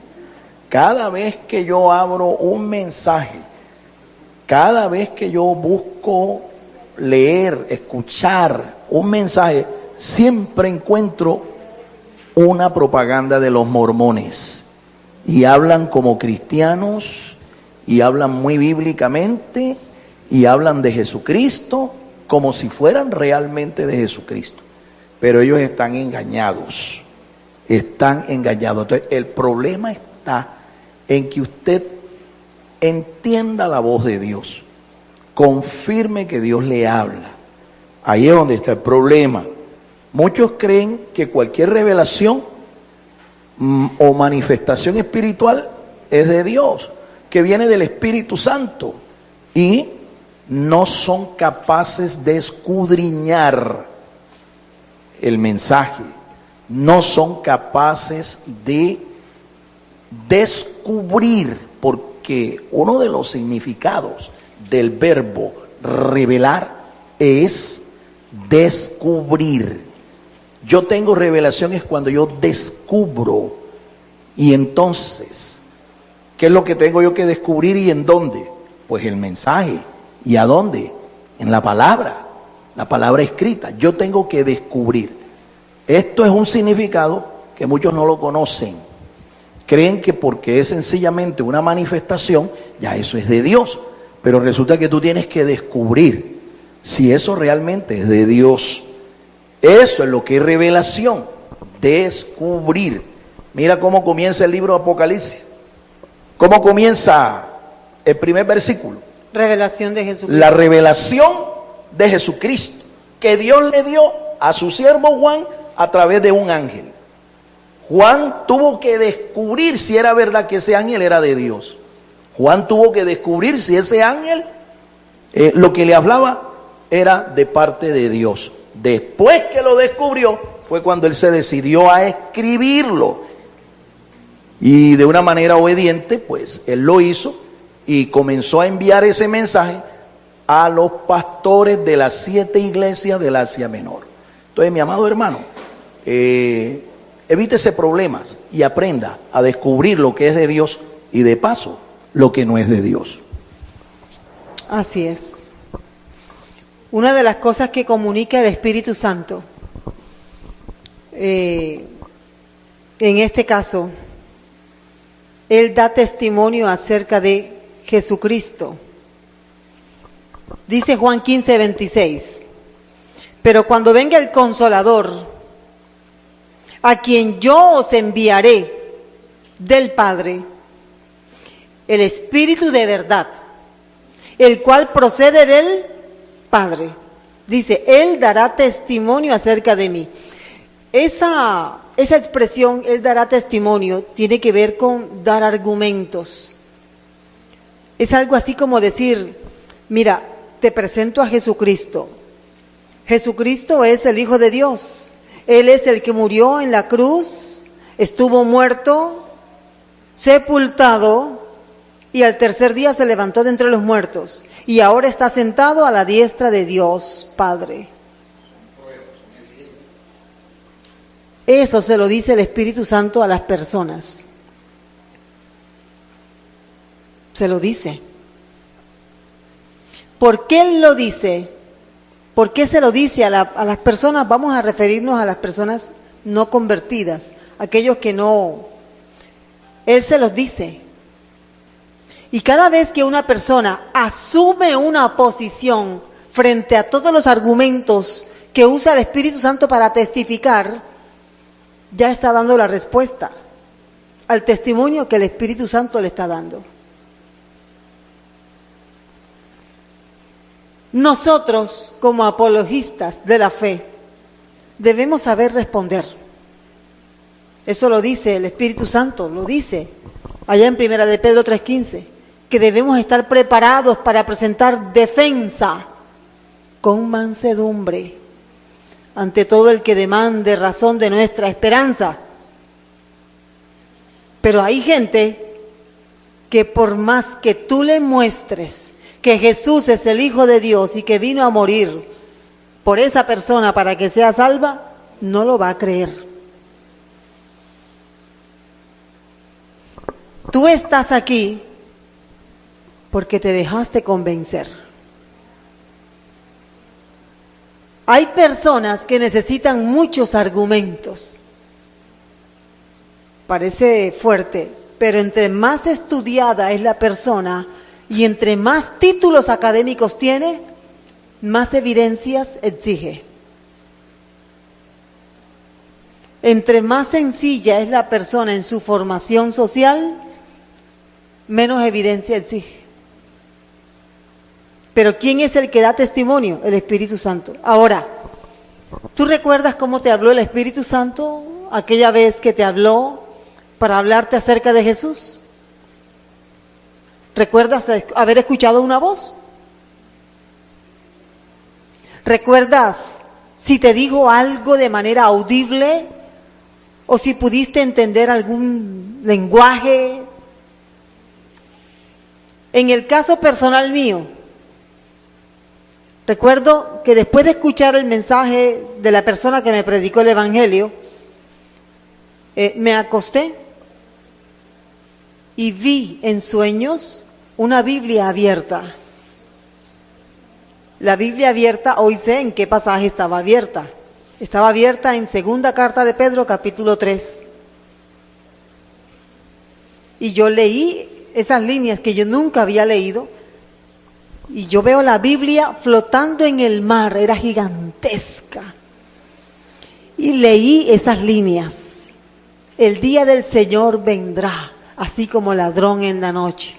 Cada vez que yo abro un mensaje, cada vez que yo busco leer, escuchar un mensaje, siempre encuentro una propaganda de los mormones. Y hablan como cristianos, y hablan muy bíblicamente, y hablan de Jesucristo como si fueran realmente de Jesucristo. Pero ellos están engañados. Están engañados. Entonces, el problema está en que usted entienda la voz de Dios. confirme que Dios le habla. Ahí es donde está el problema. Muchos creen que cualquier revelación o manifestación espiritual es de Dios, que viene del Espíritu Santo, y no son capaces de escudriñar el mensaje, no son capaces de descubrir, porque uno de los significados del verbo revelar es descubrir. Yo tengo revelaciones cuando yo descubro, y entonces, ¿qué es lo que tengo yo que descubrir y en dónde? Pues el mensaje. ¿Y a dónde? En la palabra escrita. Yo tengo que descubrir. Esto es un significado que muchos no lo conocen. Creen que porque es sencillamente una manifestación, ya eso es de Dios. Pero resulta que tú tienes que descubrir si eso realmente es de Dios. Eso es lo que es revelación, descubrir. Mira cómo comienza el libro de Apocalipsis. ¿Cómo comienza el primer versículo? Revelación de Jesucristo. La revelación de Jesucristo, que Dios le dio a su siervo Juan a través de un ángel. Juan tuvo que descubrir si era verdad que ese ángel era de Dios. Juan tuvo que descubrir si ese ángel, lo que le hablaba, era de parte de Dios. Después que lo descubrió, fue cuando él se decidió a escribirlo. Y de una manera obediente, pues, él lo hizo y comenzó a enviar ese mensaje a los pastores de las 7 iglesias del Asia Menor. Entonces, mi amado hermano, evítese problemas y aprenda a descubrir lo que es de Dios y, de paso, lo que no es de Dios. Así es. Una de las cosas que comunica el Espíritu Santo, en este caso, Él da testimonio acerca de Jesucristo. Dice Juan 15:26, pero cuando venga el Consolador, a quien yo os enviaré del Padre, el Espíritu de verdad, el cual procede del Padre. Dice, Él dará testimonio acerca de mí. Esa expresión, Él dará testimonio, tiene que ver con dar argumentos. Es algo así como decir, mira, te presento a Jesucristo. Jesucristo es el Hijo de Dios. Él es el que murió en la cruz, estuvo muerto, sepultado, y al tercer día se levantó de entre los muertos. Y ahora está sentado a la diestra de Dios Padre. Eso se lo dice el Espíritu Santo a las personas. Se lo dice. ¿Por qué Él lo dice? ¿Por qué se lo dice a las personas? Vamos a referirnos a las personas no convertidas, aquellos que no. Él se los dice. Y cada vez que una persona asume una posición frente a todos los argumentos que usa el Espíritu Santo para testificar, ya está dando la respuesta al testimonio que el Espíritu Santo le está dando. Nosotros, como apologistas de la fe, debemos saber responder. Eso lo dice el Espíritu Santo, lo dice allá en 1 de Pedro 3:15, que debemos estar preparados para presentar defensa con mansedumbre ante todo el que demande razón de nuestra esperanza. Pero hay gente que por más que tú le muestres que Jesús es el Hijo de Dios y que vino a morir por esa persona para que sea salva, no lo va a creer. Tú estás aquí porque te dejaste convencer. Hay personas que necesitan muchos argumentos. Parece fuerte, pero entre más estudiada es la persona y entre más títulos académicos tiene, más evidencias exige. Entre más sencilla es la persona en su formación social, menos evidencia exige. Pero ¿quién es el que da testimonio? El Espíritu Santo. Ahora, ¿tú recuerdas cómo te habló el Espíritu Santo aquella vez que te habló para hablarte acerca de Jesús? ¿Recuerdas haber escuchado una voz? ¿Recuerdas si te dijo algo de manera audible o si pudiste entender algún lenguaje? En el caso personal mío, recuerdo que después de escuchar el mensaje de la persona que me predicó el Evangelio, me acosté y vi en sueños una Biblia abierta. La Biblia abierta, hoy sé en qué pasaje estaba abierta. Estaba abierta en segunda carta de Pedro, capítulo 3. Y yo leí esas líneas que yo nunca había leído. Y yo veo la Biblia flotando en el mar, era gigantesca. Y leí esas líneas. El día del Señor vendrá, así como ladrón en la noche.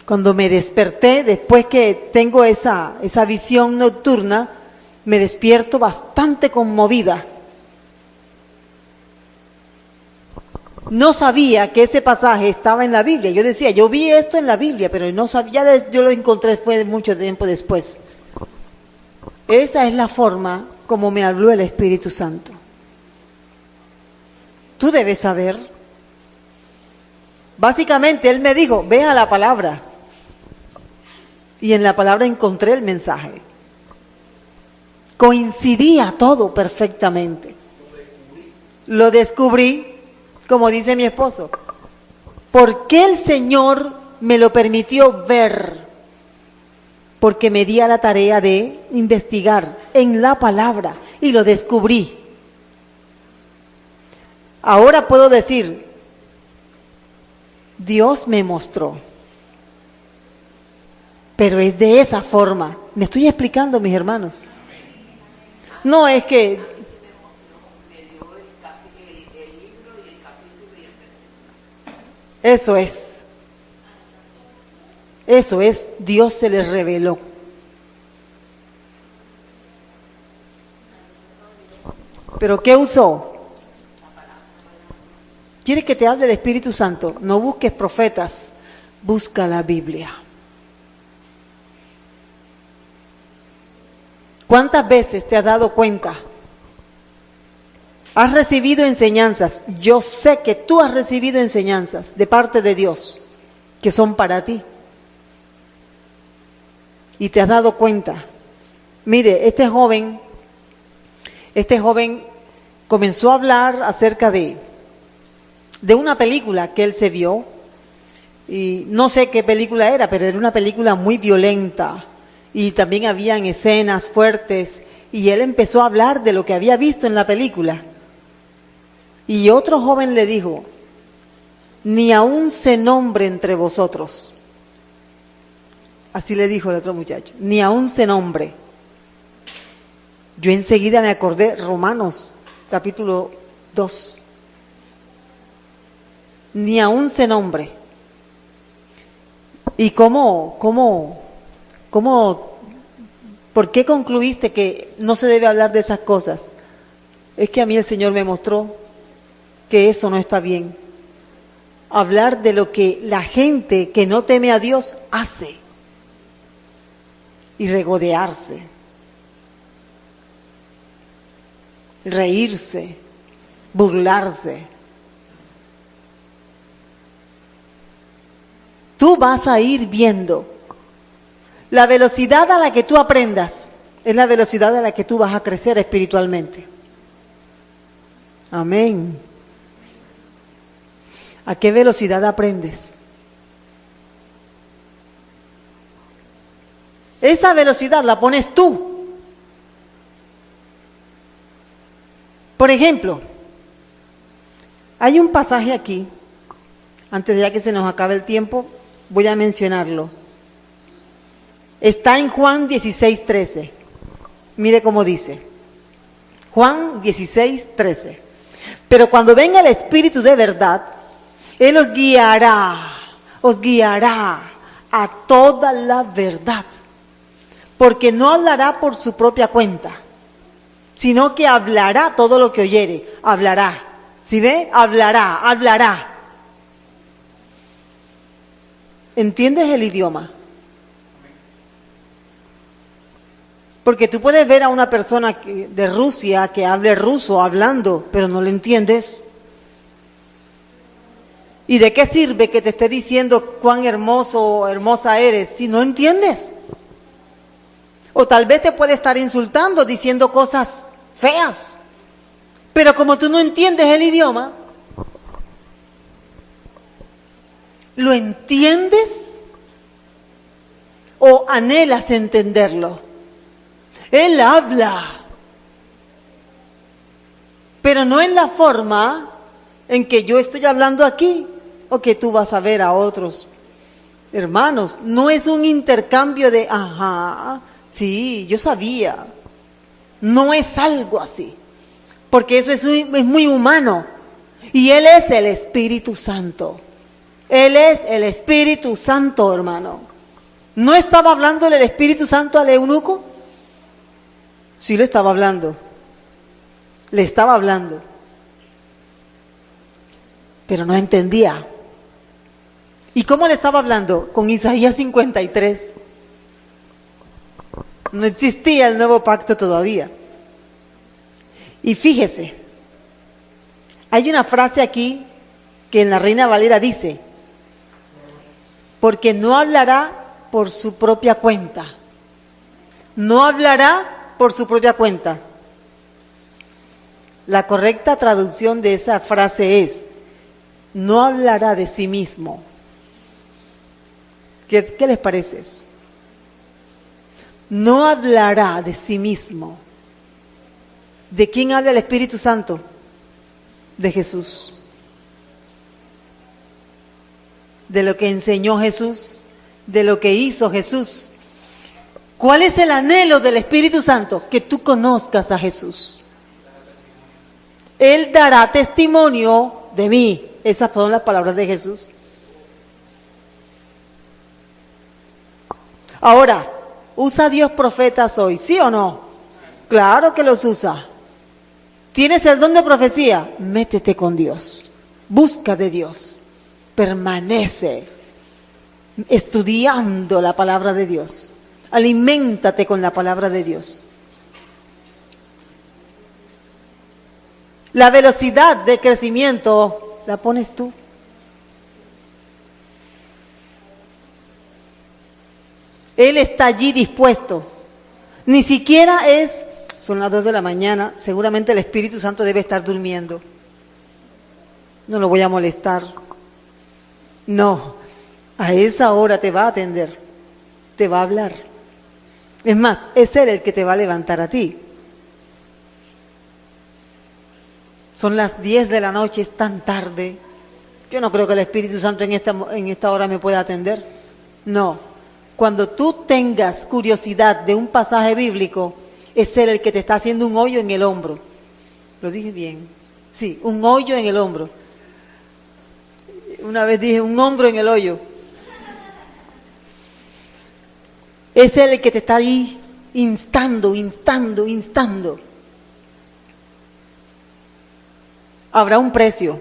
Cuando me desperté, después que tengo esa visión nocturna, me despierto bastante conmovida. No sabía que ese pasaje estaba en la Biblia. Yo decía, yo vi esto en la Biblia, pero no sabía, yo lo encontré después, mucho tiempo después. Esa es la forma como me habló el Espíritu Santo. Tú debes saber. Básicamente, Él me dijo, ve a la palabra. Y en la palabra encontré el mensaje. Coincidía todo perfectamente. Lo descubrí, como dice mi esposo. ¿Por qué el Señor me lo permitió ver? Porque me di a la tarea de investigar en la palabra y lo descubrí. Ahora puedo decir, Dios me mostró. Pero es de esa forma. ¿Me estoy explicando, mis hermanos? No es que... Eso es. Eso es, Dios se les reveló. ¿Pero qué usó? ¿Quieres que te hable el Espíritu Santo? No busques profetas, busca la Biblia. ¿Cuántas veces te has dado cuenta? Has recibido enseñanzas. Yo sé que tú has recibido enseñanzas de parte de Dios que son para ti. Y te has dado cuenta. Mire, este joven comenzó a hablar acerca de una película que él se vio. Y no sé qué película era, pero era una película muy violenta. Y también habían escenas fuertes. Y él empezó a hablar de lo que había visto en la película. Y otro joven le dijo, ni aún se nombre entre vosotros. Así le dijo el otro muchacho, ni aún se nombre. Yo enseguida me acordé, Romanos, capítulo 2. Ni aún se nombre. ¿Y por qué concluiste que no se debe hablar de esas cosas? Es que a mí el Señor me mostró que eso no está bien. Hablar de lo que la gente que no teme a Dios hace. Y regodearse. Reírse. Burlarse. Tú vas a ir viendo. La velocidad a la que tú aprendas es la velocidad a la que tú vas a crecer espiritualmente. Amén. ¿A qué velocidad aprendes? Esa velocidad la pones tú. Por ejemplo, hay un pasaje aquí, antes de ya que se nos acabe el tiempo, voy a mencionarlo. Está en Juan 16:13. Mire cómo dice. Juan 16:13. Pero cuando venga el Espíritu de verdad, Él os guiará a toda la verdad, porque no hablará por su propia cuenta, sino que hablará todo lo que oyere, hablará. ¿Sí ve? Hablará. ¿Entiendes el idioma? Porque tú puedes ver a una persona de Rusia que hable ruso hablando, pero no le entiendes. ¿Y de qué sirve que te esté diciendo cuán hermoso o hermosa eres si no entiendes? O tal vez te puede estar insultando, diciendo cosas feas. Pero como tú no entiendes el idioma, ¿lo entiendes o anhelas entenderlo? Él habla, pero no en la forma en que yo estoy hablando aquí o que tú vas a ver a otros hermanos. No es un intercambio de, ajá, sí, yo sabía. No es algo así, porque eso es muy humano. Y Él es el Espíritu Santo. Él es el Espíritu Santo, hermano. ¿No estaba hablándole el Espíritu Santo al eunuco? Sí, le estaba hablando. Le estaba hablando. Pero no entendía. ¿Y cómo le estaba hablando? Con Isaías 53. No existía el nuevo pacto todavía. Y fíjese, hay una frase aquí que en la Reina Valera dice, porque no hablará por su propia cuenta. No hablará por su propia cuenta. La correcta traducción de esa frase es, no hablará de sí mismo. ¿Qué les parece eso? No hablará de sí mismo. ¿De quién habla el Espíritu Santo? De Jesús. De lo que enseñó Jesús, de lo que hizo Jesús. ¿Cuál es el anhelo del Espíritu Santo? Que tú conozcas a Jesús. Él dará testimonio de mí. Esas fueron las palabras de Jesús. Ahora, ¿usa Dios profetas hoy? ¿Sí o no? Claro que los usa. ¿Tienes el don de profecía? Métete con Dios. Busca de Dios. Permanece estudiando la palabra de Dios. Aliméntate con la palabra de Dios. La velocidad de crecimiento la pones tú. Él está allí dispuesto. Ni siquiera son las 2 de la mañana, seguramente el Espíritu Santo debe estar durmiendo. No lo voy a molestar. No, a esa hora te va a atender, te va a hablar. Es más, es Él el que te va a levantar a ti. Son las 10 de la noche, es tan tarde. Yo no creo que el Espíritu Santo en esta hora me pueda atender. No, cuando tú tengas curiosidad de un pasaje bíblico, es Él el que te está haciendo un hoyo en el hombro. ¿Lo dije bien? Sí, un hoyo en el hombro. Una vez dije un hombro en el hoyo. Es Él el que te está ahí instando. Habrá un precio.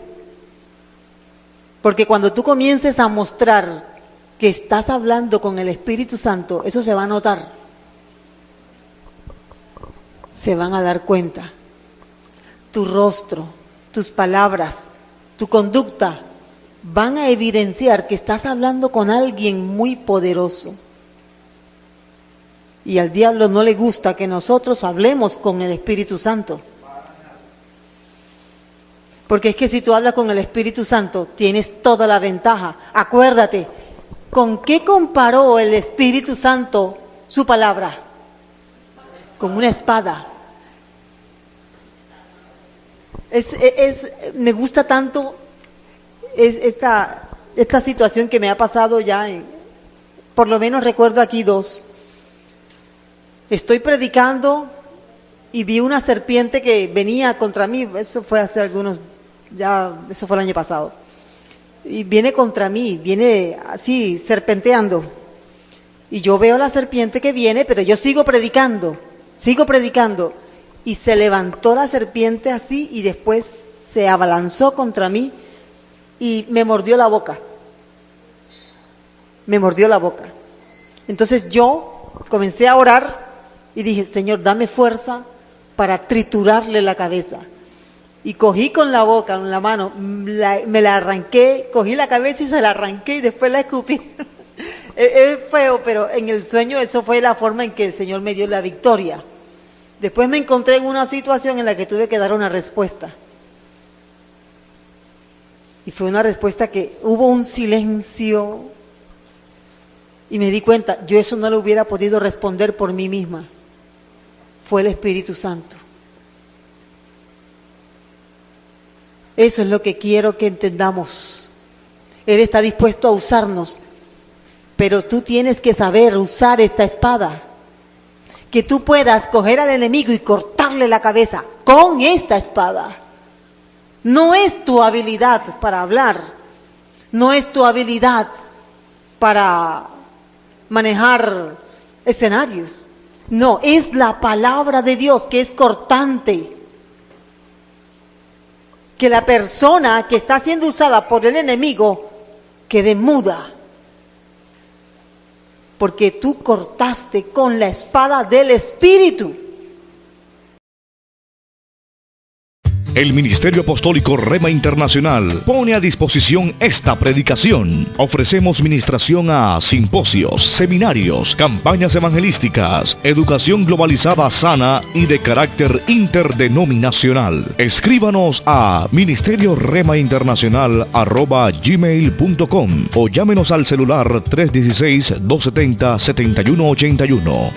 Porque cuando tú comiences a mostrar que estás hablando con el Espíritu Santo, eso se va a notar. Se van a dar cuenta. Tu rostro, tus palabras, tu conducta van a evidenciar que estás hablando con alguien muy poderoso. Y al diablo no le gusta que nosotros hablemos con el Espíritu Santo. Porque es que si tú hablas con el Espíritu Santo, tienes toda la ventaja. Acuérdate, ¿con qué comparó el Espíritu Santo su palabra? Con una espada. Me gusta tanto esta situación que me ha pasado ya, por lo menos recuerdo aquí 2. Estoy predicando y vi una serpiente que venía contra mí, eso fue hace eso fue el año pasado. Y viene contra mí, viene así serpenteando. Y yo veo la serpiente que viene, pero yo sigo predicando. Y se levantó la serpiente así y después se abalanzó contra mí y me mordió la boca. Entonces yo comencé a orar y dije, Señor, dame fuerza para triturarle la cabeza. Y cogí con la boca, con la mano, me la arranqué, cogí la cabeza y se la arranqué y después la escupí. Es feo, pero en el sueño eso fue la forma en que el Señor me dio la victoria. Después me encontré en una situación en la que tuve que dar una respuesta. Y fue una respuesta que hubo un silencio. Y me di cuenta, yo eso no lo hubiera podido responder por mí misma. Fue el Espíritu Santo. Eso es lo que quiero que entendamos. Él está dispuesto a usarnos, pero tú tienes que saber usar esta espada. Que tú puedas coger al enemigo y cortarle la cabeza con esta espada. No es tu habilidad para hablar, no es tu habilidad para manejar escenarios. No, es la palabra de Dios que es cortante. Que la persona que está siendo usada por el enemigo quede muda. Porque tú cortaste con la espada del Espíritu. El Ministerio Apostólico Rema Internacional pone a disposición esta predicación. Ofrecemos ministración a simposios, seminarios, campañas evangelísticas, educación globalizada sana y de carácter interdenominacional. Escríbanos a ministerioremainternacional@gmail.com o llámenos al celular 316-270-7181.